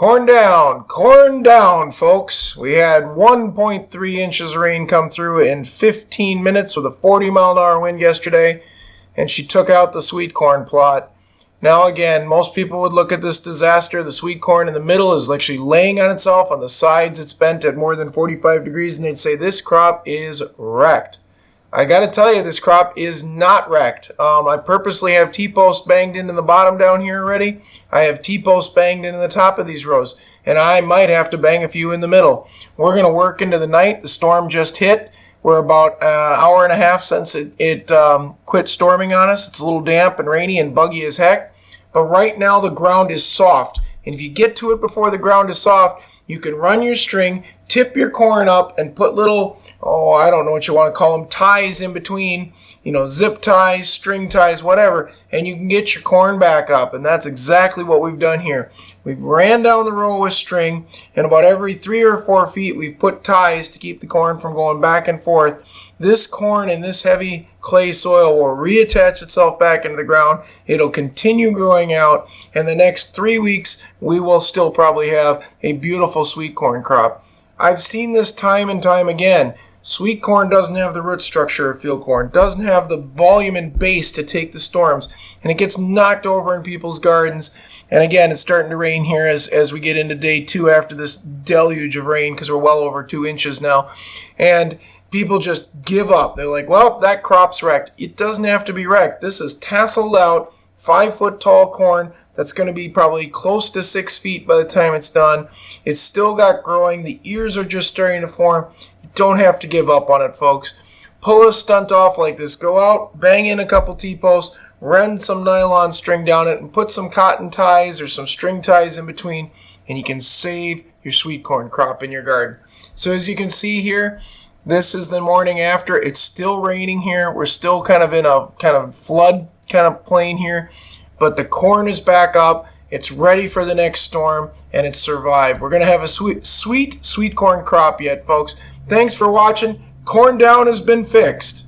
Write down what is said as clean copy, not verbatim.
Corn down, folks. We had 1.3 inches of rain come through in 15 minutes with a 40-mile-an-hour wind yesterday, and she took out the sweet corn plot. Now again, most people would look at this disaster. The sweet corn in the middle is actually laying on itself. On the sides, it's bent at more than 45 degrees, and they'd say this crop is wrecked. I got to tell you, this crop is not wrecked. I purposely have T-posts banged into the bottom down here already. I have T-posts banged into the top of these rows, and I might have to bang a few in the middle. We're going to work into the night. The storm just hit. We're about an hour and a half since it quit storming on us. It's a little damp and rainy and buggy as heck. But right now the ground is soft. And if you get to it before the ground is soft, you can run your string, tip your corn up, and put little, I don't know what you want to call them, ties in between, zip ties, string ties, whatever, and you can get your corn back up. And that's exactly what we've done here. We've ran down the row with string, and about every 3 or 4 feet we've put ties to keep the corn from going back and forth. This corn in this heavy clay soil will reattach itself back into the ground. It'll continue growing out, and the next 3 weeks we will still probably have a beautiful sweet corn crop. I've seen this time and time again. Sweet corn doesn't have the root structure of field corn, doesn't have the volume and base to take the storms, and it gets knocked over in people's gardens. And again, it's starting to rain here as we get into day 2 after this deluge of rain, because we're well over 2 inches now. And people just give up. They're like, well, that crop's wrecked. It doesn't have to be wrecked. This is tasseled out, 5-foot tall corn that's going to be probably close to 6 feet by the time it's done. It's still got growing. The ears are just starting to form. You don't have to give up on it, folks. Pull a stunt off like this. Go out, bang in a couple T-posts, run some nylon string down it, and put some cotton ties or some string ties in between, and you can save your sweet corn crop in your garden. So as you can see here, this is the morning after. It's still raining here. We're still kind of in a kind of flood kind of plain here, but the corn is back up. It's ready for the next storm, and it's survived. We're going to have a sweet corn crop yet, folks. Thanks for watching. Corn down has been fixed.